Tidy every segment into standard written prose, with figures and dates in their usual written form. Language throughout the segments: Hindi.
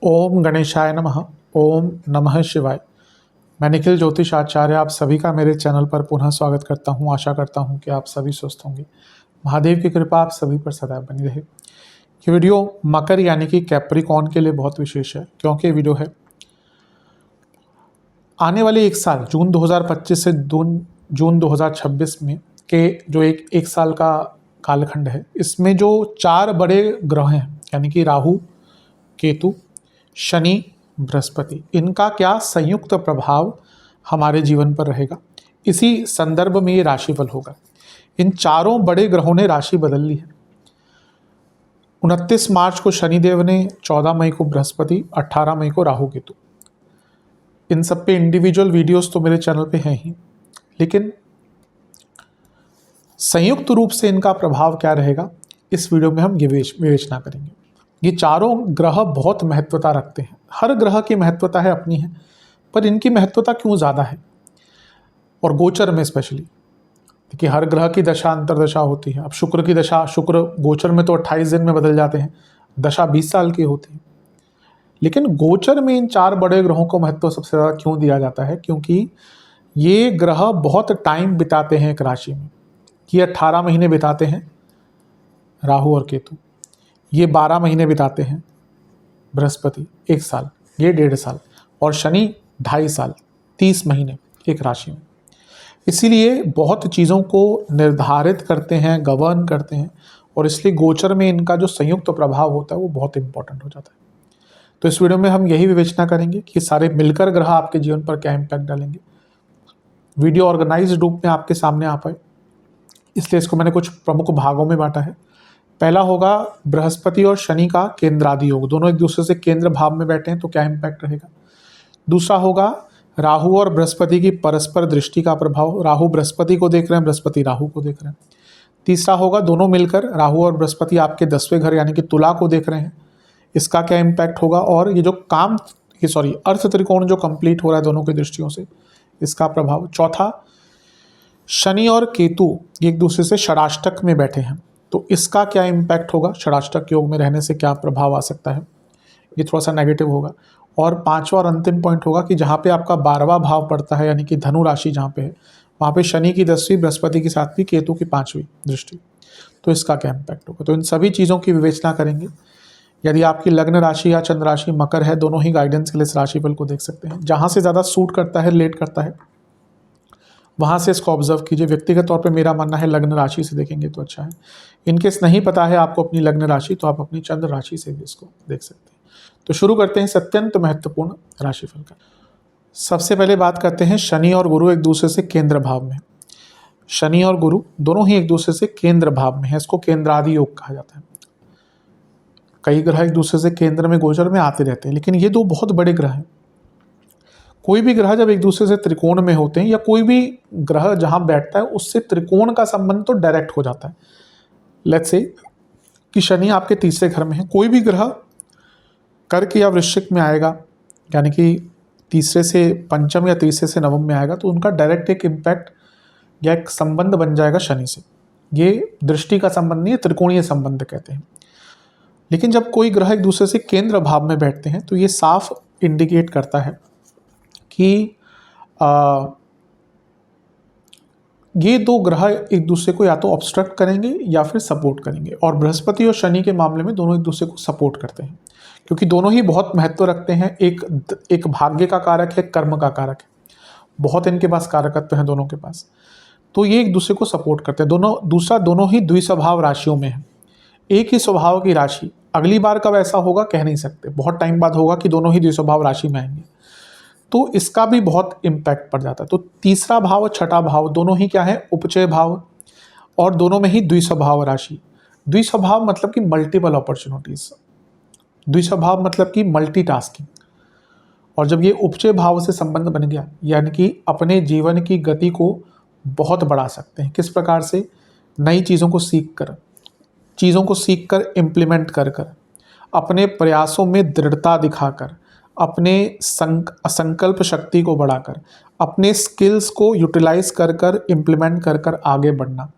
ओम गणेशाय नमः। ओम नमः शिवाय। मैं निखिल ज्योतिष आचार्य आप सभी का मेरे चैनल पर पुनः स्वागत करता हूं। आशा करता हूं कि आप सभी स्वस्थ होंगे। महादेव की कृपा आप सभी पर सदैव बनी रहे। ये वीडियो मकर यानी कि कैप्रिकॉर्न के लिए बहुत विशेष है, क्योंकि ये वीडियो है आने वाले एक साल जून 2025 से जून 2026 में के जो एक साल का कालखंड है, इसमें जो 4 बड़े ग्रह हैं यानी कि राहु, केतु, शनि, बृहस्पति, इनका क्या संयुक्त प्रभाव हमारे जीवन पर रहेगा, इसी संदर्भ में ये राशिफल होगा। इन चारों बड़े ग्रहों ने राशि बदल ली है। 29 मार्च को शनिदेव ने, 14 मई को बृहस्पति, 18 मई को राहु केतु। इन सब पे इंडिविजुअल वीडियोस तो मेरे चैनल पे हैं ही, लेकिन संयुक्त रूप से इनका प्रभाव क्या रहेगा इस वीडियो में हम विवेचना करेंगे। ये चारों ग्रह बहुत महत्वता रखते हैं। हर ग्रह की महत्वता है अपनी है, पर इनकी महत्वता क्यों ज़्यादा है, और गोचर में स्पेशली। देखिए, हर ग्रह की दशा अंतरदशा होती है। अब शुक्र की दशा, शुक्र गोचर में तो 28 दिन में बदल जाते हैं, दशा 20 साल की होती है। लेकिन गोचर में इन 4 बड़े ग्रहों को महत्व सबसे ज़्यादा क्यों दिया जाता है, क्योंकि ये ग्रह बहुत टाइम बिताते हैं एक राशि में। ये 18 महीने बिताते हैं राहु और केतु, ये 12 महीने बिताते हैं बृहस्पति, 1 साल, ये 1.5 साल, और शनि 2.5 साल, 30 महीने एक राशि में। इसीलिए बहुत चीज़ों को निर्धारित करते हैं, गवर्न करते हैं, और इसलिए गोचर में इनका जो संयुक्त प्रभाव होता है वो बहुत इंपॉर्टेंट हो जाता है। तो इस वीडियो में हम यही विवेचना करेंगे कि सारे मिलकर ग्रह आपके जीवन पर क्या इम्पैक्ट डालेंगे। वीडियो ऑर्गेनाइज्ड रूप में आपके सामने आ पाए, इसलिए इसको मैंने कुछ प्रमुख भागों में बांटा है। पहला होगा बृहस्पति और शनि का केंद्रादि योग, दोनों एक दूसरे से केंद्र भाव में बैठे हैं तो क्या इम्पैक्ट रहेगा। दूसरा होगा राहु और बृहस्पति की परस्पर दृष्टि का प्रभाव, राहु बृहस्पति को देख रहे हैं, बृहस्पति राहु को देख रहे हैं। तीसरा होगा दोनों मिलकर राहु और बृहस्पति आपके 10वें घर यानी कि तुला को देख रहे हैं, इसका क्या इम्पैक्ट होगा। और ये जो अर्थ त्रिकोण जो कंप्लीट हो रहा है दोनों की दृष्टियों से, इसका प्रभाव। चौथा, शनि और केतु एक दूसरे से षडाष्टक में बैठे हैं, तो इसका क्या इम्पैक्ट होगा, षडाष्टक योग में रहने से क्या प्रभाव आ सकता है, ये थोड़ा सा नेगेटिव होगा। और पांचवा और अंतिम पॉइंट होगा कि जहाँ पे आपका 12वां भाव पड़ता है यानी कि धनु राशि जहाँ पे है, वहाँ पे शनि की 10वीं, बृहस्पति की 7वीं, केतु की 5वीं दृष्टि, तो इसका क्या इम्पैक्ट होगा। तो इन सभी चीज़ों की विवेचना करेंगे। यदि आपकी लग्न राशि या चंद्र राशि मकर है, दोनों ही गाइडेंस के लिए इस राशिफल को देख सकते हैं। जहाँ से ज़्यादा सूट करता है, रिलेट करता है, वहाँ से इसको ऑब्जर्व कीजिए। व्यक्तिगत तौर पे मेरा मानना है लग्न राशि से देखेंगे तो अच्छा है। इनकेस नहीं पता है आपको अपनी लग्न राशि, तो आप अपनी चंद्र राशि से भी इसको देख सकते हैं। तो शुरू करते हैं इस अत्यंत महत्वपूर्ण राशिफल का। सबसे पहले बात करते हैं शनि और गुरु एक दूसरे से केंद्र भाव में। शनि और गुरु दोनों ही एक दूसरे से केंद्र भाव में है, इसको केंद्रादि योग कहा जाता है। कई ग्रह एक दूसरे से केंद्र में गोचर में आते रहते हैं, लेकिन ये 2 बहुत बड़े ग्रह हैं। कोई भी ग्रह जब एक दूसरे से त्रिकोण में होते हैं, या कोई भी ग्रह जहां बैठता है उससे त्रिकोण का संबंध तो डायरेक्ट हो जाता है। लेट्स से कि शनि आपके 3रे घर में है, कोई भी ग्रह कर्क या वृश्चिक में आएगा, यानी कि 3रे से पंचम या 3रे से नवम में आएगा, तो उनका डायरेक्ट एक इम्पैक्ट या एक संबंध बन जाएगा शनि से। ये दृष्टि का संबंध नहीं है, त्रिकोणीय संबंध कहते हैं। लेकिन जब कोई ग्रह एक दूसरे से केंद्र भाव में बैठते हैं तो ये साफ इंडिकेट करता है कि ये 2 ग्रह एक दूसरे को या तो ऑब्स्ट्रक्ट करेंगे या फिर सपोर्ट करेंगे। और बृहस्पति और शनि के मामले में दोनों एक दूसरे को सपोर्ट करते हैं, क्योंकि दोनों ही बहुत महत्व रखते हैं। एक भाग्य का कारक है, कर्म का कारक है, बहुत इनके पास कारकत्व हैं दोनों के पास, तो ये एक दूसरे को सपोर्ट करते हैं। दोनों ही द्विस्वभाव राशियों में है। एक ही स्वभाव की राशि अगली बार कब ऐसा होगा कह नहीं सकते, बहुत टाइम बाद होगा कि दोनों ही द्विस्वभाव राशि में आएंगे, तो इसका भी बहुत इम्पैक्ट पड़ जाता है। तो 3रा भाव और 6ठा भाव दोनों ही क्या है, उपचय भाव, और दोनों में ही द्विस्वभाव राशि। द्विस्वभाव मतलब कि मल्टीपल अपॉर्चुनिटीज, द्विस्वभाव मतलब कि मल्टीटास्किंग। और जब ये उपचय भाव से संबंध बन गया, यानी कि अपने जीवन की गति को बहुत बढ़ा सकते हैं। किस प्रकार से, नई चीज़ों को सीख कर इम्प्लीमेंट कर अपने प्रयासों में दृढ़ता दिखाकर, अपने संकल्प शक्ति को बढ़ाकर, अपने स्किल्स को यूटिलाइज कर इम्प्लीमेंट कर आगे बढ़ना,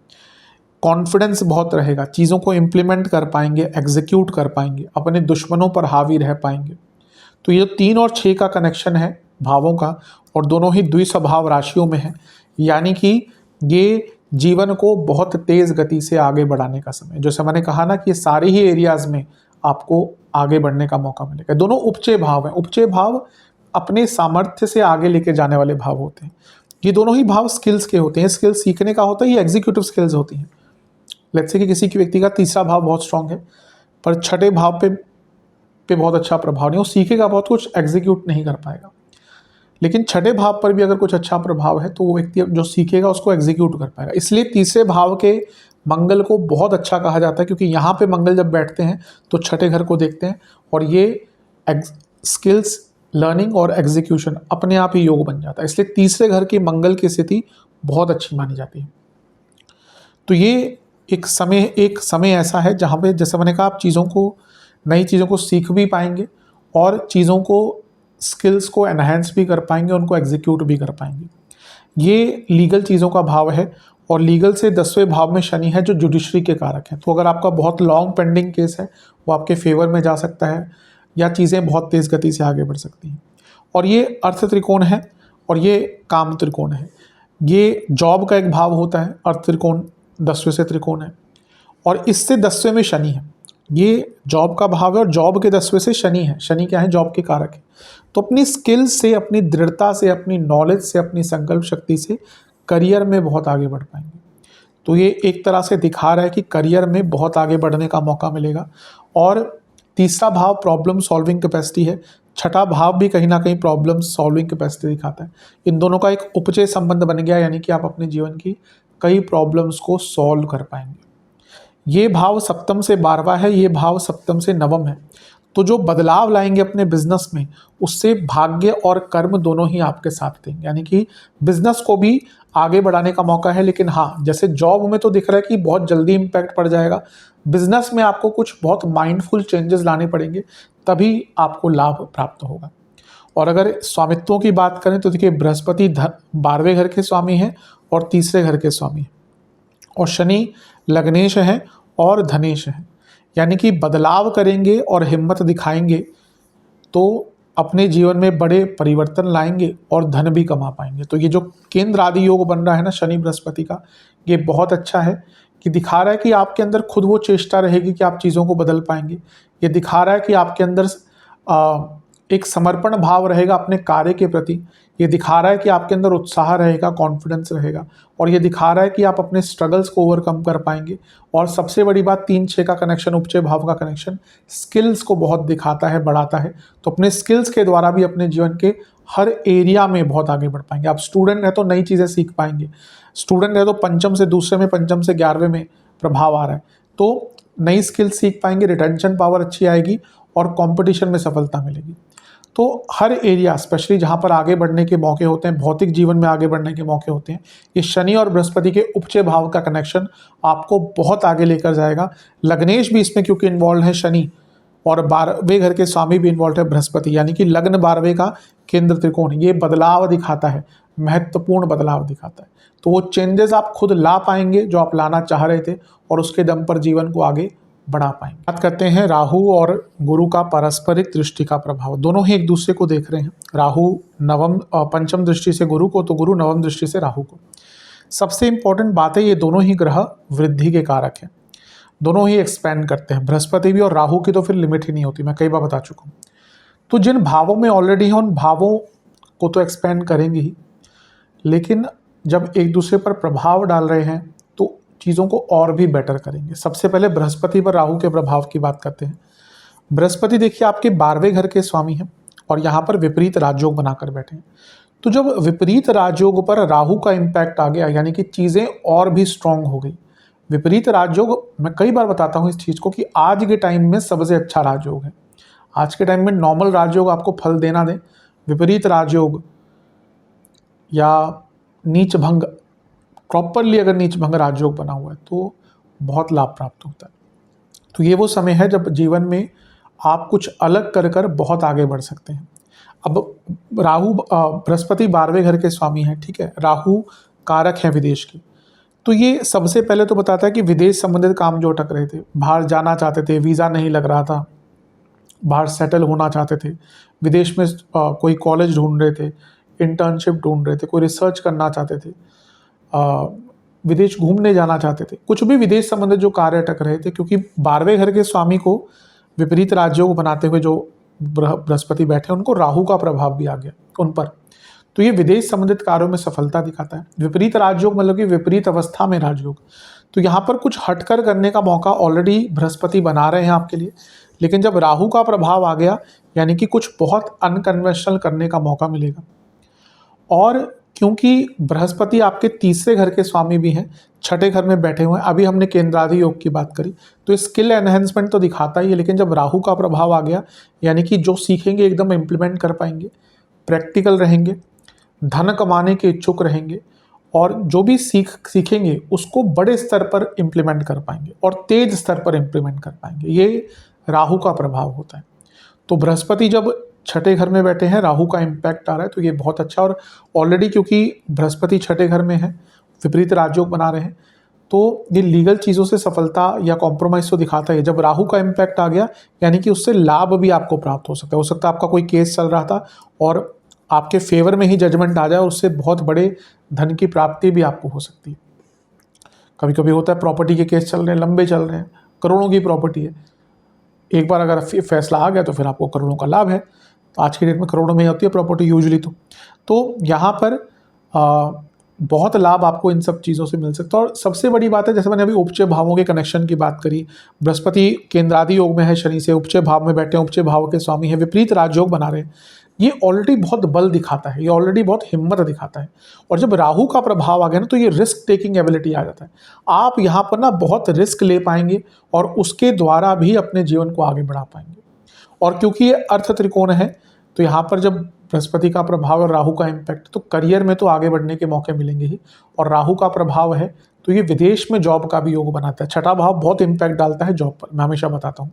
कॉन्फिडेंस बहुत रहेगा, चीज़ों को इम्प्लीमेंट कर पाएंगे, एग्जीक्यूट कर पाएंगे, अपने दुश्मनों पर हावी रह पाएंगे। तो ये 3 और 6 का कनेक्शन है भावों का, और दोनों ही द्विस्वभाव राशियों में है, यानी कि ये जीवन को बहुत तेज़ गति से आगे बढ़ाने का समय। जैसे मैंने कहा ना कि ये सारे ही एरियाज़ में आपको आगे बढ़ने का मौका मिलेगा। दोनों उपचय भाव हैं। उपचय भाव अपने सामर्थ्य से आगे लेके जाने वाले भाव होते हैं। ये दोनों ही भाव स्किल्स के होते हैं। स्किल्स सीखने का होता है, ये एग्जीक्यूटिव स्किल्स होती हैं। लेट्स से कि किसी व्यक्ति का तीसरा भाव बहुत स्ट्रांग है, पर छठे भाव पे बहुत अच्छा प्रभाव नहीं, वो सीखेगा बहुत कुछ, एग्जीक्यूट नहीं कर पाएगा। लेकिन छठे भाव पर भी अगर कुछ अच्छा प्रभाव है तो वो व्यक्ति जो सीखेगा उसको एग्जीक्यूट कर पाएगा। इसलिए तीसरे भाव के मंगल को बहुत अच्छा कहा जाता है, क्योंकि यहाँ पे मंगल जब बैठते हैं तो छठे घर को देखते हैं, और ये स्किल्स, लर्निंग और एग्जीक्यूशन अपने आप ही योग बन जाता है। इसलिए तीसरे घर की मंगल की स्थिति बहुत अच्छी मानी जाती है। तो ये एक समय ऐसा है जहाँ पे, जैसे मैंने कहा, आप नई चीज़ों को सीख भी पाएंगे और चीज़ों को, स्किल्स को एनहांस भी कर पाएंगे, उनको एग्जीक्यूट भी कर पाएंगे। ये लीगल चीज़ों का भाव है, और लीगल से 10वें भाव में शनि है जो जुडिशरी के कारक है। तो अगर आपका बहुत लॉन्ग पेंडिंग केस है वो आपके फेवर में जा सकता है, या चीज़ें बहुत तेज़ गति से आगे बढ़ सकती हैं। और ये अर्थ त्रिकोण है और ये काम त्रिकोण है। ये जॉब का एक भाव होता है, अर्थ त्रिकोण 10वें से त्रिकोण है, और इससे 10वें में शनि है। ये जॉब का भाव है और जॉब के 10वें से शनि है। शनि क्या है? जॉब के कारक है। तो अपनी स्किल से, अपनी दृढ़ता से, अपनी नॉलेज से, अपनी संकल्प शक्ति से करियर में बहुत आगे बढ़ पाएंगे। तो ये एक तरह से दिखा रहा है कि करियर में बहुत आगे बढ़ने का मौका मिलेगा। और तीसरा भाव प्रॉब्लम सॉल्विंग कैपेसिटी है, छठा भाव भी कहीं ना कहीं प्रॉब्लम सॉल्विंग कैपेसिटी दिखाता है। इन दोनों का एक उपचय संबंध बन गया, यानी कि आप अपने जीवन की कई प्रॉब्लम्स को सॉल्व कर पाएंगे। ये भाव सप्तम से 12वां है, ये भाव सप्तम से नवम है। तो जो बदलाव लाएंगे अपने बिजनेस में, उससे भाग्य और कर्म दोनों ही आपके साथ देंगे, यानी कि बिजनेस को भी आगे बढ़ाने का मौका है। लेकिन हाँ, जैसे जॉब में तो दिख रहा है कि बहुत जल्दी इम्पैक्ट पड़ जाएगा, बिजनेस में आपको कुछ बहुत माइंडफुल चेंजेस लाने पड़ेंगे, तभी आपको लाभ प्राप्त होगा। और अगर स्वामित्वों की बात करें तो देखिए, बृहस्पति 12वें घर के स्वामी हैं और तीसरे घर के स्वामी हैं, और शनि लग्नेश हैं और धनेश हैं। यानी कि बदलाव करेंगे और हिम्मत दिखाएंगे तो अपने जीवन में बड़े परिवर्तन लाएंगे और धन भी कमा पाएंगे। तो ये जो केंद्र आदि योग बन रहा है ना शनि बृहस्पति का, ये बहुत अच्छा है कि दिखा रहा है कि आपके अंदर खुद वो चेष्टा रहेगी कि आप चीज़ों को बदल पाएंगे। ये दिखा रहा है कि आपके अंदर एक समर्पण भाव रहेगा अपने कार्य के प्रति। ये दिखा रहा है कि आपके अंदर उत्साह रहेगा, कॉन्फिडेंस रहेगा, और ये दिखा रहा है कि आप अपने स्ट्रगल्स को ओवरकम कर पाएंगे। और सबसे बड़ी बात, 3-6 का कनेक्शन, उपचय भाव का कनेक्शन स्किल्स को बहुत दिखाता है, बढ़ाता है। तो अपने स्किल्स के द्वारा भी अपने जीवन के हर एरिया में बहुत आगे बढ़ पाएंगे। आप स्टूडेंट है तो नई चीज़ें सीख पाएंगे, स्टूडेंट है तो पंचम से दूसरे में, पंचम से 11वें में प्रभाव आ रहा है, तो नई स्किल्स सीख पाएंगे, रिटेंशन पावर अच्छी आएगी और कंपटीशन में सफलता मिलेगी। तो हर एरिया, स्पेशली जहाँ पर आगे बढ़ने के मौके होते हैं, भौतिक जीवन में आगे बढ़ने के मौके होते हैं, ये शनि और बृहस्पति के उपचय भाव का कनेक्शन आपको बहुत आगे लेकर जाएगा। लग्नेश भी इसमें क्योंकि इन्वॉल्व है शनि, और 12वें घर के स्वामी भी इन्वॉल्व है बृहस्पति, यानी कि लग्न 12वें का केंद्र त्रिकोण, ये बदलाव दिखाता है, महत्वपूर्ण बदलाव दिखाता है। तो वो चेंजेस आप खुद ला पाएंगे जो आप लाना चाह रहे थे, और उसके दम पर जीवन को आगे बढ़ा पाएंगे। बात करते हैं राहु और गुरु का पारस्परिक दृष्टि का प्रभाव। दोनों ही एक दूसरे को देख रहे हैं, राहु पंचम दृष्टि से गुरु को, तो गुरु नवम दृष्टि से राहु को। सबसे इंपॉर्टेंट बात है, ये दोनों ही ग्रह वृद्धि के कारक हैं, दोनों ही एक्सपैंड करते हैं। बृहस्पति भी और राहु की तो फिर लिमिट ही नहीं होती, मैं कई बार बता चुका हूँ। तो जिन भावों में ऑलरेडी हैं उन भावों को तो एक्सपैंड करेंगे ही, लेकिन जब एक दूसरे पर प्रभाव डाल रहे हैं तो चीज़ों को और भी बेटर करेंगे। सबसे पहले बृहस्पति पर राहु के प्रभाव की बात करते हैं। बृहस्पति देखिए आपके 12वें घर के स्वामी हैं और यहाँ पर विपरीत राजयोग बनाकर बैठे हैं। तो जब विपरीत राजयोग पर राहु का इम्पैक्ट आ गया, यानी कि चीज़ें और भी स्ट्रांग हो गई। विपरीत राजयोग, मैं कई बार बताता हूँ इस चीज़ को, कि आज के टाइम में सबसे अच्छा राजयोग है। आज के टाइम में नॉर्मल राजयोग आपको फल देना दे, विपरीत राजयोग या नीच भंग, प्रॉपरली अगर नीच भंग राजयोग बना हुआ है तो बहुत लाभ प्राप्त होता है। तो ये वो समय है जब जीवन में आप कुछ अलग कर कर बहुत आगे बढ़ सकते हैं। अब राहु, बृहस्पति 12वें घर के स्वामी हैं, ठीक है, राहु कारक हैं विदेश के, तो ये सबसे पहले तो बताता है कि विदेश संबंधित काम जो अटक रहे थे, बाहर जाना चाहते थे, वीज़ा नहीं लग रहा था, बाहर सेटल होना चाहते थे, विदेश में कोई कॉलेज ढूंढ रहे थे, इंटर्नशिप ढूंढ रहे थे, कोई रिसर्च करना चाहते थे, विदेश घूमने जाना चाहते थे, कुछ भी विदेश संबंधित जो कार्य अटक रहे थे, क्योंकि 12वें घर के स्वामी को विपरीत राज्यों को बनाते हुए जो बृहस्पति बैठे उनको राहु का प्रभाव भी आ गया उन पर, तो ये विदेश संबंधित कार्यों में सफलता दिखाता है। विपरीत राजयोग मतलब कि विपरीत अवस्था में राजयोग, तो यहाँ पर कुछ हटकर करने का मौका ऑलरेडी बृहस्पति बना रहे हैं आपके लिए, लेकिन जब राहु का प्रभाव आ गया यानी कि कुछ बहुत अनकन्वेंशनल करने का मौका मिलेगा। और क्योंकि बृहस्पति आपके तीसरे घर के स्वामी भी हैं, छठे घर में बैठे हुए हैं, अभी हमने केंद्रादि योग की बात करी, तो स्किल एनहेंसमेंट तो दिखाता ही है, लेकिन जब राहु का प्रभाव आ गया यानी कि जो सीखेंगे एकदम इम्प्लीमेंट कर पाएंगे, प्रैक्टिकल रहेंगे, धन कमाने के इच्छुक रहेंगे और जो भी सीखेंगे उसको बड़े स्तर पर इम्प्लीमेंट कर पाएंगे और तेज स्तर पर इम्प्लीमेंट कर पाएंगे, ये राहु का प्रभाव होता है। तो बृहस्पति जब छठे घर में बैठे हैं, राहु का इम्पैक्ट आ रहा है, तो ये बहुत अच्छा। और ऑलरेडी क्योंकि बृहस्पति छठे घर में है, विपरीत राजयोग बना रहे हैं, तो ये लीगल चीज़ों से सफलता या कॉम्प्रोमाइज़ तो दिखाता है। जब राहु का इम्पैक्ट आ गया यानी कि उससे लाभ भी आपको प्राप्त हो सकता है। आपका कोई केस चल रहा था और आपके फेवर में ही जजमेंट आ जाए और उससे बहुत बड़े धन की प्राप्ति भी आपको हो सकती है। कभी कभी होता है प्रॉपर्टी के केस चल रहे हैं, लंबे चल रहे हैं, करोड़ों की प्रॉपर्टी है, एक बार अगर फैसला आ गया तो फिर आपको करोड़ों का लाभ है। तो आज की डेट में करोड़ों में ही होती है प्रॉपर्टी यूजुअली। तो यहाँ पर बहुत लाभ आपको इन सब चीज़ों से मिल सकता है। और सबसे बड़ी बात है, जैसे मैंने अभी उपचय भावों के कनेक्शन की बात करी, बृहस्पति केंद्रादि योग में है शनि से, उपचय भाव में बैठे हैं, उपचय भाव के स्वामी है, विपरीत राजयोग बना रहे हैं, ये ऑलरेडी बहुत बल दिखाता है, ये ऑलरेडी बहुत हिम्मत दिखाता है। और जब राहु का प्रभाव आ गया ना तो ये रिस्क टेकिंग एबिलिटी आ जाता है। आप यहाँ पर ना बहुत रिस्क ले पाएंगे और उसके द्वारा भी अपने जीवन को आगे बढ़ा पाएंगे। और क्योंकि ये अर्थ त्रिकोण है तो यहाँ पर जब बृहस्पति का प्रभाव और राहु का इम्पैक्ट, तो करियर में तो आगे बढ़ने के मौके मिलेंगे ही। और राहु का प्रभाव है तो ये विदेश में जॉब का भी योग बनाता है। छठा भाव बहुत इम्पैक्ट डालता है जॉब पर, मैं हमेशा बताता हूँ।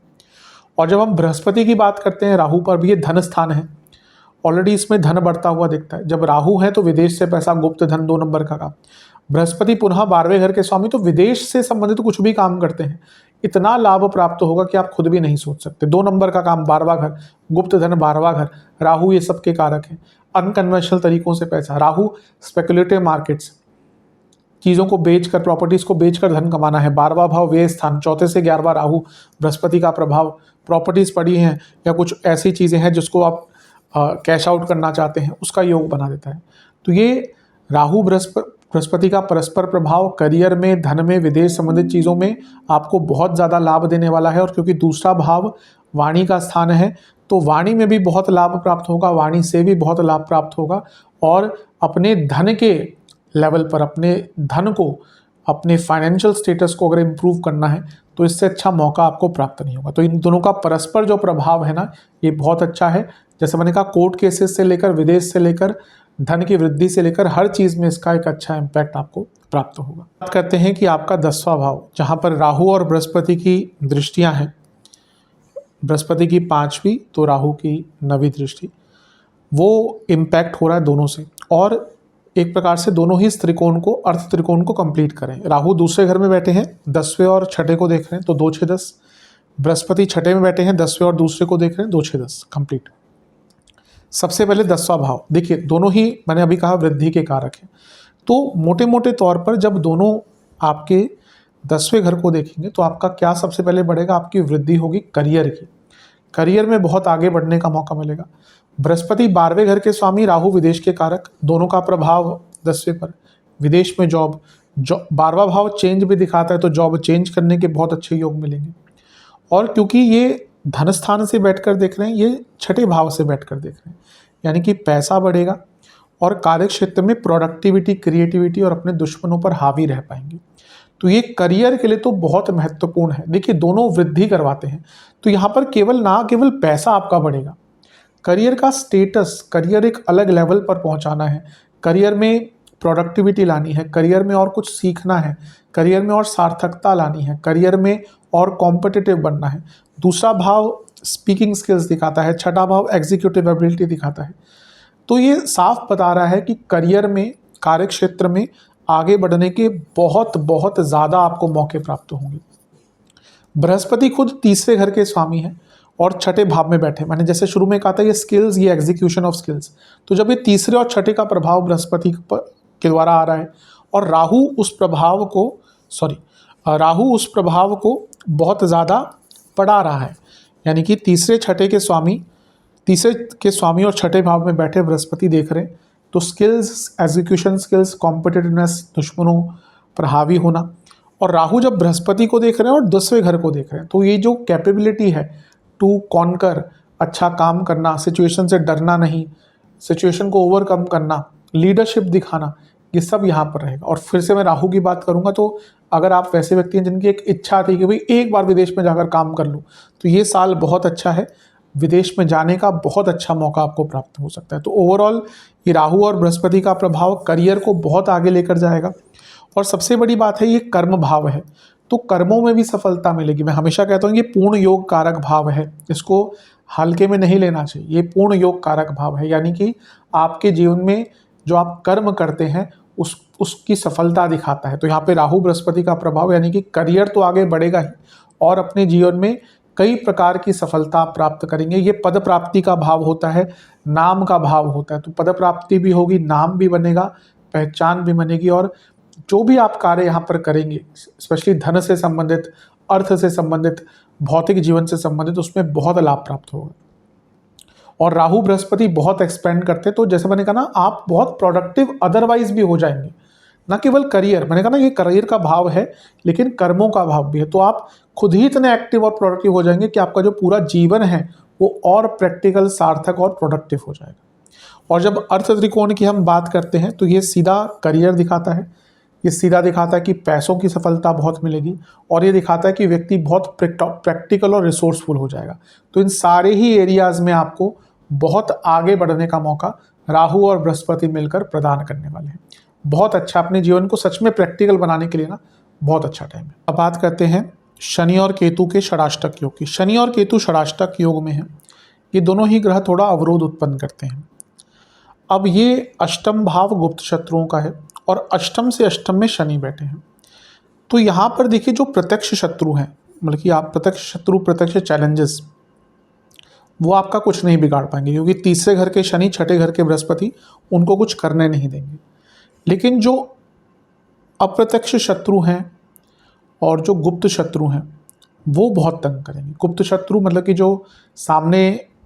और जब हम बृहस्पति की बात करते हैं, राहु पर भी ये धन स्थान है, ऑलरेडी इसमें धन बढ़ता हुआ दिखता है। जब राहु है तो विदेश से पैसा, गुप्त धन, 2 नंबर का काम। बृहस्पति पुनः 12वें घर के स्वामी, तो विदेश से संबंधित कुछ भी काम करते हैं, इतना लाभ प्राप्त होगा कि आप खुद भी नहीं सोच सकते। 2 नंबर का काम, 12वां घर, गुप्त धन, 12वां घर, राहु ये सबके कारक हैं। अनकन्वेंशनल तरीकों से पैसा, राहु स्पेकुलेटिव मार्केट्स, चीज़ों को बेचकर, प्रॉपर्टीज को बेचकर धन कमाना है। 12वां भाव व्यय स्थान, चौथे से 11वां राहु, बृहस्पति का प्रभाव, प्रॉपर्टीज पड़ी हैं या कुछ ऐसी चीज़ें हैं जिसको आप कैश आउट करना चाहते हैं, उसका योग बना देता है। तो ये राहु बृहस्पति का परस्पर प्रभाव करियर में, धन में, विदेश संबंधित चीज़ों में आपको बहुत ज़्यादा लाभ देने वाला है। और क्योंकि दूसरा भाव वाणी का स्थान है तो वाणी में भी बहुत लाभ प्राप्त होगा, वाणी से भी बहुत लाभ प्राप्त होगा। और अपने धन के लेवल पर, अपने धन को, अपने फाइनेंशियल स्टेटस को अगर इम्प्रूव करना है तो इससे अच्छा मौका आपको प्राप्त नहीं होगा। तो इन दोनों का परस्पर जो प्रभाव है ना, ये बहुत अच्छा है। जैसे मैंने कहा, कोर्ट केसेस से लेकर, विदेश से लेकर, धन की वृद्धि से लेकर हर चीज़ में इसका एक अच्छा इम्पैक्ट आपको प्राप्त होगा। बात करते हैं कि आपका 10वां भाव, जहाँ पर राहु और बृहस्पति की दृष्टियाँ हैं, बृहस्पति की 5वीं तो राहु की 9वीं दृष्टि, वो इम्पैक्ट हो रहा है दोनों से। और एक प्रकार से दोनों ही इस त्रिकोण को, अर्थ त्रिकोण को कंप्लीट करें। राहु दूसरे घर में बैठे हैं, 10वें और छठे को देख रहे हैं तो 2 6 10। बृहस्पति छठे में बैठे हैं, 10वें और दूसरे को देख रहे हैं, 2 6 10 कंप्लीट। सबसे पहले 10वां भाव देखिए, दोनों ही मैंने अभी कहा वृद्धि के कारक हैं। तो मोटे मोटे तौर पर जब दोनों आपके 10वें घर को देखेंगे तो आपका क्या सबसे पहले बढ़ेगा, आपकी वृद्धि होगी करियर की। करियर में बहुत आगे बढ़ने का मौका मिलेगा। बृहस्पति 12वें घर के स्वामी, राहु विदेश के कारक, दोनों का प्रभाव 10वें पर, विदेश में जॉब, 12वां भाव चेंज भी दिखाता है तो जॉब चेंज करने के बहुत अच्छे योग मिलेंगे। और क्योंकि ये धन स्थान से बैठकर देख रहे हैं, ये छठे भाव से बैठकर देख रहे हैं, यानी कि पैसा बढ़ेगा और कार्य क्षेत्र में प्रोडक्टिविटी, क्रिएटिविटी और अपने दुश्मनों पर हावी रह पाएंगे। तो ये करियर के लिए तो बहुत महत्वपूर्ण है। देखिए, दोनों वृद्धि करवाते हैं। तो यहाँ पर केवल पैसा आपका बढ़ेगा, करियर का स्टेटस, करियर एक अलग लेवल पर पहुँचाना है, करियर में प्रोडक्टिविटी लानी है, करियर में और कुछ सीखना है, करियर में और सार्थकता लानी है, करियर में और कॉम्पिटिटिव बनना है। दूसरा भाव स्पीकिंग स्किल्स दिखाता है, छठा भाव एग्जीक्यूटिव एबिलिटी दिखाता है। तो ये साफ बता रहा है कि करियर में, कार्य क्षेत्र में आगे बढ़ने के बहुत बहुत ज़्यादा आपको मौके प्राप्त होंगे। बृहस्पति खुद तीसरे घर के स्वामी हैं और छठे भाव में बैठे। मैंने जैसे शुरू में कहा था ये स्किल्स, ये एग्जीक्यूशन ऑफ स्किल्स, तो जब ये तीसरे और छठे का प्रभाव बृहस्पति के द्वारा आ रहा है और राहु उस प्रभाव को बहुत ज़्यादा बढ़ा रहा है, यानी कि तीसरे के स्वामी और छठे भाव में बैठे बृहस्पति देख रहे हैं, तो स्किल्स, एग्जीक्यूशन स्किल्स, कॉम्पिटिटिवनेस, दुश्मनों पर हावी होना, और राहु जब बृहस्पति को देख रहे हैं और 10वें घर को देख रहे हैं, तो ये जो कैपेबिलिटी है टू कॉन्कर, अच्छा काम करना, सिचुएशन से डरना नहीं, सिचुएशन को ओवरकम करना, लीडरशिप दिखाना, ये सब यहाँ पर रहेगा। और फिर से मैं राहु की बात करूँगा, तो अगर आप वैसे व्यक्ति हैं जिनकी एक इच्छा थी कि भाई एक बार विदेश में जाकर काम कर लूँ, तो ये साल बहुत अच्छा है, विदेश में जाने का बहुत अच्छा मौका आपको प्राप्त हो सकता है। तो ओवरऑल ये राहु और बृहस्पति का प्रभाव करियर को बहुत आगे लेकर जाएगा। और सबसे बड़ी बात है ये कर्म भाव है, तो कर्मों में भी सफलता मिलेगी। मैं हमेशा कहता हूँ ये पूर्ण योग कारक भाव है, इसको हल्के में नहीं लेना चाहिए। ये पूर्ण योग कारक भाव है, यानी कि आपके जीवन में जो आप कर्म करते हैं उसकी सफलता दिखाता है। तो यहाँ पे राहु बृहस्पति का प्रभाव, यानी कि करियर तो आगे बढ़ेगा ही और अपने जीवन में कई प्रकार की सफलता प्राप्त करेंगे। ये पद प्राप्ति का भाव होता है, नाम का भाव होता है, तो पद प्राप्ति भी होगी, नाम भी बनेगा, पहचान भी बनेगी, और जो भी आप कार्य यहाँ पर करेंगे, स्पेशली धन से संबंधित, अर्थ से संबंधित, भौतिक जीवन से संबंधित, उसमें बहुत लाभ प्राप्त होगा। और राहु बृहस्पति बहुत एक्सपेंड करते हैं, तो जैसे मैंने कहा ना, आप बहुत प्रोडक्टिव अदरवाइज भी हो जाएंगे, ना केवल करियर। मैंने कहा ना ये करियर का भाव है, लेकिन कर्मों का भाव भी है, तो आप खुद ही इतने एक्टिव और प्रोडक्टिव हो जाएंगे कि आपका जो पूरा जीवन है वो और प्रैक्टिकल, सार्थक और प्रोडक्टिव हो जाएगा। और जब अर्थ त्रिकोण की हम बात करते हैं, तो ये सीधा करियर दिखाता है, ये सीधा दिखाता है कि पैसों की सफलता बहुत मिलेगी, और ये दिखाता है कि व्यक्ति बहुत प्रैक्टिकल और रिसोर्सफुल हो जाएगा। तो इन सारे ही एरियाज़ में आपको बहुत आगे बढ़ने का मौका राहु और बृहस्पति मिलकर प्रदान करने वाले हैं। बहुत अच्छा, अपने जीवन को सच में प्रैक्टिकल बनाने के लिए ना बहुत अच्छा टाइम है। अब बात करते हैं शनि और केतु के षडाष्टक योग की। शनि और केतु षडाष्टक योग में हैं, ये दोनों ही ग्रह थोड़ा अवरोध उत्पन्न करते हैं। अब ये अष्टम भाव गुप्त शत्रुओं का है और अष्टम से अष्टम में शनि बैठे हैं, तो यहाँ पर देखिए जो प्रत्यक्ष शत्रु हैं, मतलब कि आप प्रत्यक्ष शत्रु, प्रत्यक्ष चैलेंजेस, वो आपका कुछ नहीं बिगाड़ पाएंगे, क्योंकि तीसरे घर के शनि, छठे घर के बृहस्पति उनको कुछ करने नहीं देंगे। लेकिन जो अप्रत्यक्ष शत्रु हैं और जो गुप्त शत्रु हैं वो बहुत तंग करेंगे। गुप्त शत्रु मतलब कि जो सामने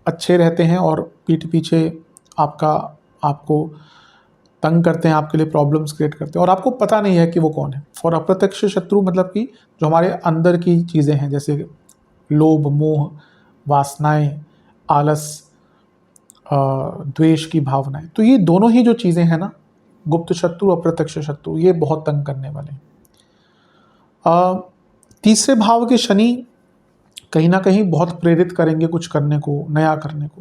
अच्छे रहते हैं और पीठ पीछे आपको तंग करते हैं, आपके लिए प्रॉब्लम्स क्रिएट करते हैं और आपको पता नहीं है कि वो कौन है। और अप्रत्यक्ष शत्रु मतलब कि जो हमारे अंदर की चीज़ें हैं, जैसे लोभ, मोह, वासनाएं, आलस, द्वेष की भावनाएं, तो ये दोनों ही जो चीज़ें हैं ना, गुप्त शत्रु, अप्रत्यक्ष शत्रु, ये बहुत तंग करने वाले हैं। तीसरे भाव के शनि कहीं ना कहीं बहुत प्रेरित करेंगे कुछ करने को, नया करने को,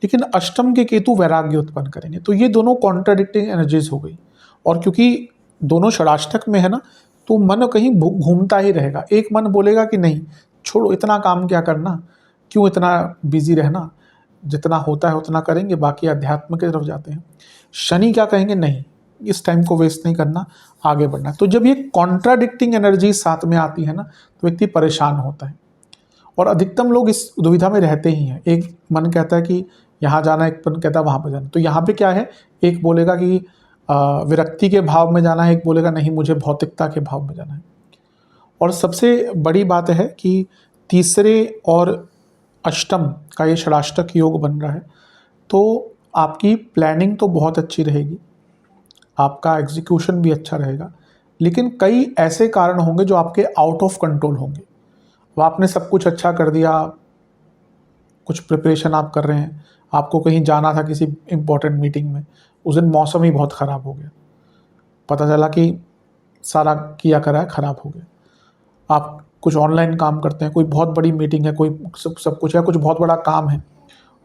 लेकिन अष्टम के केतु वैराग्य उत्पन्न करेंगे। तो ये दोनों कॉन्ट्राडिक्टिंग एनर्जीज हो गई, और क्योंकि दोनों षडाष्टक में है ना, तो मन कहीं घूमता ही रहेगा। एक मन बोलेगा कि नहीं छोड़ो, इतना काम क्या करना, क्यों इतना बिजी रहना, जितना होता है उतना करेंगे, बाकी अध्यात्म की तरफ जाते हैं। शनि क्या कहेंगे, नहीं इस टाइम को वेस्ट नहीं करना, आगे बढ़ना। तो जब ये कॉन्ट्राडिक्टिंग एनर्जी साथ में आती है ना, तो व्यक्ति परेशान होता है, और अधिकतम लोग इस दुविधा में रहते ही हैं। एक मन कहता है कि यहाँ जाना, एक मन कहता है वहाँ पर जाना। तो यहाँ पे क्या है, एक बोलेगा कि विरक्ति के भाव में जाना है, एक बोलेगा नहीं मुझे भौतिकता के भाव में जाना है। और सबसे बड़ी बात है कि तीसरे और अष्टम का ये षडाष्टक योग बन रहा है, तो आपकी प्लानिंग तो बहुत अच्छी रहेगी, आपका एग्जीक्यूशन भी अच्छा रहेगा, लेकिन कई ऐसे कारण होंगे जो आपके आउट ऑफ कंट्रोल होंगे। वो आपने सब कुछ अच्छा कर दिया, कुछ प्रिपरेशन आप कर रहे हैं, आपको कहीं जाना था किसी इम्पोर्टेंट मीटिंग में, उस दिन मौसम ही बहुत ख़राब हो गया, पता चला कि सारा किया करा है ख़राब हो गया। आप कुछ ऑनलाइन काम करते हैं, कोई बहुत बड़ी मीटिंग है, कोई सब कुछ है, कुछ बहुत बड़ा काम है,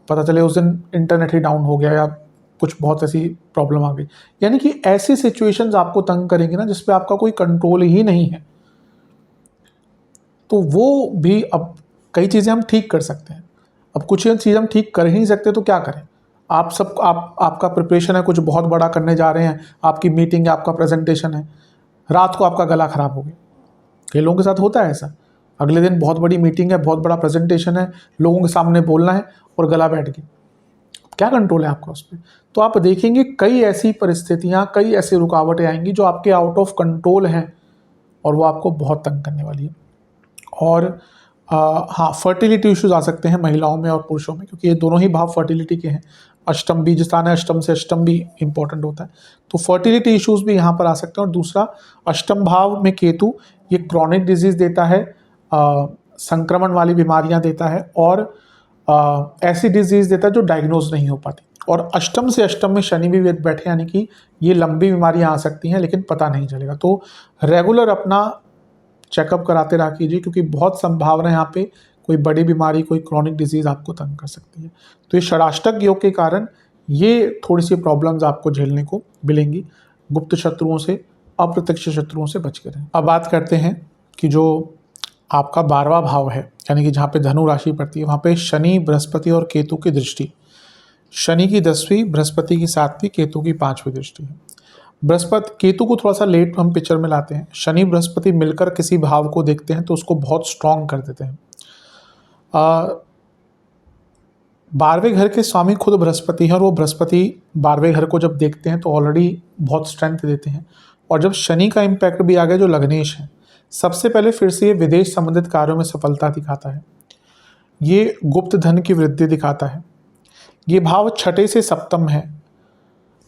पता चले उस दिन इंटरनेट ही डाउन हो गया या कुछ बहुत ऐसी प्रॉब्लम आ गई। यानी कि ऐसी सिचुएशंस आपको तंग करेंगी ना जिस पे आपका कोई कंट्रोल ही नहीं है। तो वो भी, अब कई चीज़ें हम ठीक कर सकते हैं, अब कुछ चीज़ हम ठीक कर ही नहीं सकते तो क्या करें। आपका प्रिपरेशन है, कुछ बहुत बड़ा करने जा रहे हैं, आपकी मीटिंग है, आपका प्रेजेंटेशन है, रात को आपका गला खराब हो गया। कई लोगों के साथ होता है ऐसा, अगले दिन बहुत बड़ी मीटिंग है, बहुत बड़ा प्रेजेंटेशन है, लोगों के सामने बोलना है और गला बैठ गया। क्या कंट्रोल है आपका उस पर? तो आप देखेंगे कई ऐसी परिस्थितियाँ, कई ऐसी रुकावटें आएंगी जो आपके आउट ऑफ कंट्रोल हैं और वो आपको बहुत तंग करने वाली है। और हाँ, फर्टिलिटी इश्यूज आ सकते हैं महिलाओं में और पुरुषों में, क्योंकि ये दोनों ही भाव फर्टिलिटी के हैं। अष्टम बीज स्थान है, अष्टम से अष्टम भी इंपॉर्टेंट होता है, तो फर्टिलिटी इश्यूज भी यहाँ पर आ सकते हैं। और दूसरा, अष्टम भाव में केतु ये क्रॉनिक डिजीज देता है, संक्रमण वाली बीमारियाँ देता है, और ऐसी डिजीज देता है जो डायग्नोज नहीं हो पाती। और अष्टम से अष्टम में शनि भी बैठे, यानी कि ये लंबी बीमारियाँ आ सकती हैं लेकिन पता नहीं चलेगा। तो रेगुलर अपना चेकअप कराते रहा कीजिए, क्योंकि बहुत संभावना है यहाँ पे कोई बड़ी बीमारी, कोई क्रॉनिक डिजीज़ आपको तंग कर सकती है। तो ये षडाष्टक योग के कारण ये थोड़ी सी प्रॉब्लम्स आपको झेलने को मिलेंगी। गुप्त शत्रुओं से, अप्रत्यक्ष शत्रुओं से बच कर रहें। अब बात करते हैं कि जो आपका 12वां भाव है, यानी कि जहाँ पे धनु राशि पड़ती है, वहाँ पे शनि, बृहस्पति और केतु की दृष्टि। शनि की 10वीं, बृहस्पति की 7वीं, केतु की 5वीं दृष्टि है। बृहस्पति केतु को थोड़ा सा लेट हम पिक्चर में लाते हैं। शनि बृहस्पति मिलकर किसी भाव को देखते हैं तो उसको बहुत स्ट्रांग कर देते हैं। 12वें घर के स्वामी खुद बृहस्पति हैं, और वो बृहस्पति 12वें घर को जब देखते हैं तो ऑलरेडी बहुत स्ट्रेंथ देते हैं। और जब शनि का इम्पैक्ट भी आ गया जो लग्नेश है, सबसे पहले फिर से ये विदेश संबंधित कार्यों में सफलता दिखाता है, ये गुप्त धन की वृद्धि दिखाता है। ये भाव 6 से सप्तम है,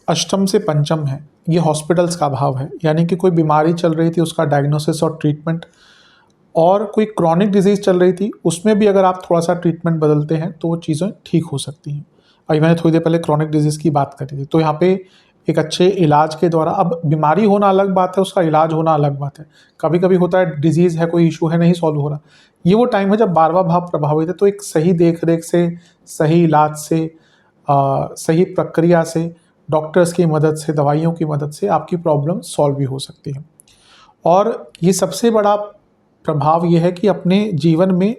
अष्टम से पंचम है, ये हॉस्पिटल्स का भाव है, यानी कि कोई बीमारी चल रही थी उसका डायग्नोसिस और ट्रीटमेंट, और कोई क्रॉनिक डिजीज़ चल रही थी उसमें भी अगर आप थोड़ा सा ट्रीटमेंट बदलते हैं तो वो चीज़ें ठीक हो सकती हैं। अभी मैंने थोड़ी देर पहले क्रॉनिक डिजीज़ की बात करी थी, तो यहाँ पे एक अच्छे इलाज के द्वारा, अब बीमारी होना अलग बात है, उसका इलाज होना अलग बात है। कभी कभी होता है डिजीज़ है, कोई इशू है, नहीं सॉल्व हो रहा, ये वो टाइम है जब 12वां भाव प्रभावित है। तो एक सही देख रेख से, सही इलाज से, सही प्रक्रिया से, डॉक्टर्स की मदद से, दवाइयों की मदद से आपकी प्रॉब्लम सॉल्व भी हो सकती है। और ये सबसे बड़ा प्रभाव ये है कि अपने जीवन में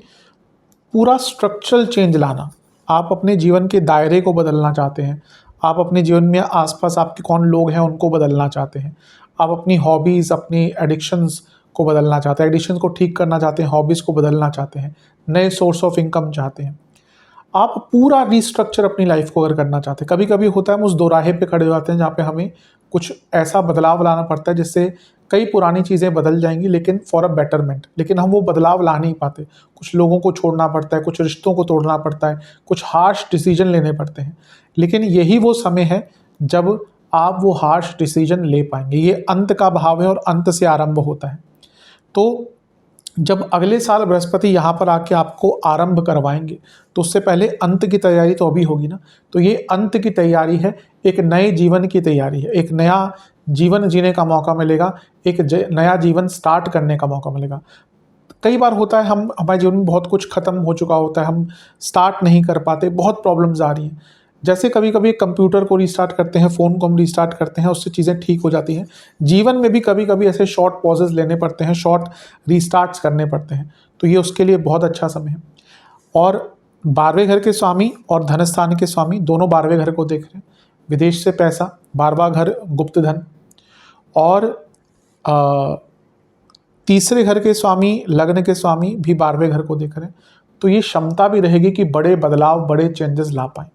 पूरा स्ट्रक्चरल चेंज लाना। आप अपने जीवन के दायरे को बदलना चाहते हैं, आप अपने जीवन में आसपास आपके कौन लोग हैं उनको बदलना चाहते हैं, आप अपनी हॉबीज़, अपनी एडिक्शंस को बदलना चाहते हैं, एडिक्शंस को ठीक करना चाहते हैं, हॉबीज़ को बदलना चाहते हैं, नए सोर्स ऑफ इनकम चाहते हैं, आप पूरा रिस्ट्रक्चर अपनी लाइफ को अगर करना चाहते हैं। कभी कभी होता है हम उस दोराहे पे खड़े हो जाते हैं जहाँ पे हमें कुछ ऐसा बदलाव लाना पड़ता है जिससे कई पुरानी चीज़ें बदल जाएंगी, लेकिन फॉर अ बेटरमेंट, लेकिन हम वो बदलाव ला नहीं पाते। कुछ लोगों को छोड़ना पड़ता है, कुछ रिश्तों को तोड़ना पड़ता है, कुछ हार्श डिसीजन लेने पड़ते हैं, लेकिन यही वो समय है जब आप वो हार्श डिसीजन ले पाएंगे। ये अंत का भाव है और अंत से आरंभ होता है। तो जब अगले साल बृहस्पति यहाँ पर आके आपको आरंभ करवाएंगे तो उससे पहले अंत की तैयारी तो अभी होगी ना। तो ये अंत की तैयारी है, एक नए जीवन की तैयारी है, एक नया जीवन जीने का मौका मिलेगा, एक नया जीवन स्टार्ट करने का मौका मिलेगा। कई बार होता है हम हमारे जीवन में बहुत कुछ खत्म हो चुका होता है, हम स्टार्ट नहीं कर पाते, बहुत प्रॉब्लम्स आ रही हैं। जैसे कभी कभी कंप्यूटर को रीस्टार्ट करते हैं, फ़ोन को हम रीस्टार्ट करते हैं, उससे चीज़ें ठीक हो जाती हैं। जीवन में भी कभी कभी ऐसे शॉर्ट पॉजेज़ लेने पड़ते हैं, शॉर्ट रीस्टार्ट्स करने पड़ते हैं, तो ये उसके लिए बहुत अच्छा समय है। और 12वें घर के स्वामी और धनस्थान के स्वामी दोनों 12वें घर को देख रहे हैं। विदेश से पैसा, 12वां घर गुप्त धन, और तीसरे घर के स्वामी, लग्न के स्वामी भी 12वें घर को देख रहे हैं। तो ये क्षमता भी रहेगी कि बड़े बदलाव, बड़े चेंजेस ला पाएँ।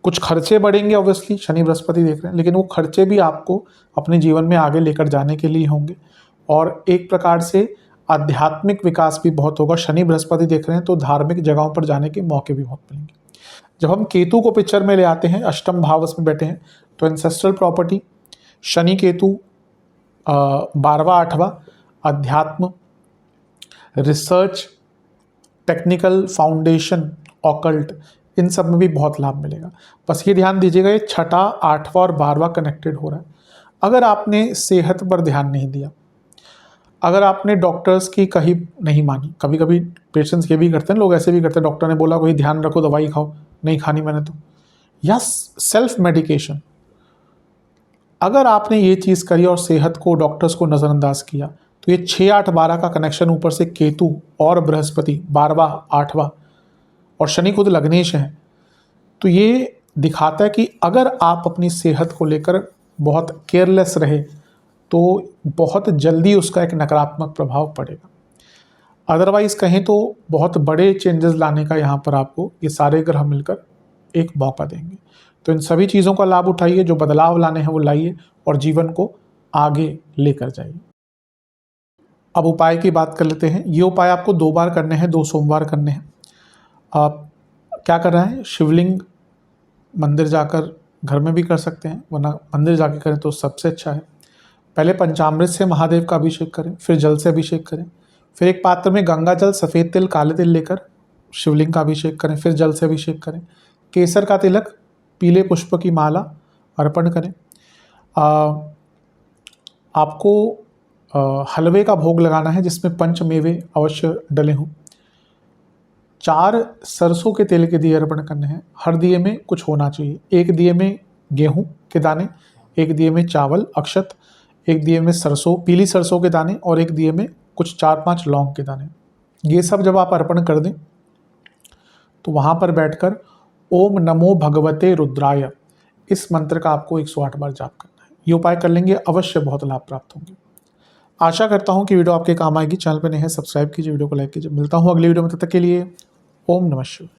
कुछ खर्चे बढ़ेंगे ऑब्वियसली, शनि बृहस्पति देख रहे हैं, लेकिन वो खर्चे भी आपको अपने जीवन में आगे लेकर जाने के लिए होंगे, और एक प्रकार से आध्यात्मिक विकास भी बहुत होगा। शनि बृहस्पति देख रहे हैं तो धार्मिक जगहों पर जाने के मौके भी बहुत मिलेंगे। जब हम केतु को पिक्चर में ले आते हैं, अष्टम भाव उसमें बैठे हैं, तो एंसेस्ट्रल प्रॉपर्टी, शनि केतु 12वां 8वां, अध्यात्म, रिसर्च, टेक्निकल, फाउंडेशन, ऑकल्ट, इन सब में भी बहुत लाभ मिलेगा। बस ये ध्यान दीजिएगा, ये 6ठा, 8वां और 12वां कनेक्टेड हो रहा है। अगर आपने सेहत पर ध्यान नहीं दिया, अगर आपने डॉक्टर्स की कही नहीं मानी, कभी कभी पेशेंट्स ये भी करते हैं, लोग ऐसे भी करते हैं, डॉक्टर ने बोला कोई ध्यान रखो, दवाई खाओ, नहीं खानी मैंने तो, या सेल्फ मेडिकेशन, अगर आपने ये चीज़ करी और सेहत को, डॉक्टर्स को नज़रअंदाज किया, तो ये 6, 8, 12 का कनेक्शन, ऊपर से केतु और बृहस्पति 12वां 8वां, और शनि खुद लग्नेश है, तो ये दिखाता है कि अगर आप अपनी सेहत को लेकर बहुत केयरलेस रहे तो बहुत जल्दी उसका एक नकारात्मक प्रभाव पड़ेगा। अदरवाइज़ कहें तो बहुत बड़े चेंजेस लाने का यहाँ पर आपको ये सारे ग्रह मिलकर एक मौका देंगे। तो इन सभी चीज़ों का लाभ उठाइए, जो बदलाव लाने हैं वो लाइए और जीवन को आगे लेकर जाइए। अब उपाय की बात कर लेते हैं। ये उपाय आपको 2 बार करने हैं, 2 सोमवार करने हैं। आप क्या करना है, शिवलिंग मंदिर जाकर, घर में भी कर सकते हैं, वरना मंदिर जाके करें तो सबसे अच्छा है। पहले पंचामृत से महादेव का अभिषेक करें, फिर जल से अभिषेक करें, फिर एक पात्र में गंगा जल, सफ़ेद तिल, काले तिल लेकर शिवलिंग का अभिषेक करें, फिर जल से अभिषेक करें। केसर का तिलक, पीले पुष्प की माला अर्पण करें। आपको हलवे का भोग लगाना है जिसमें पंचमेवे अवश्य डले हों। 4 सरसों के तेल के दिए अर्पण करने हैं। हर दिए में कुछ होना चाहिए। एक दिए में गेहूं के दाने, एक दिए में चावल अक्षत, एक दिए में सरसों, पीली सरसों के दाने और एक दिए में कुछ 4-5 लौंग के दाने। ये सब जब आप अर्पण कर दें तो वहाँ पर बैठकर ओम नमो भगवते रुद्राय इस मंत्र का आपको 108 बार जाप करना है। ये उपाय कर लेंगे, अवश्य बहुत लाभ प्राप्त होंगे। आशा करता हूँ कि वीडियो आपके काम आएगी। चैनल पर नए हैं, सब्सक्राइब कीजिए, वीडियो को लाइक कीजिए। मिलता हूँ अगली वीडियो में, तब तक के लिए ओम नमः शिवाय।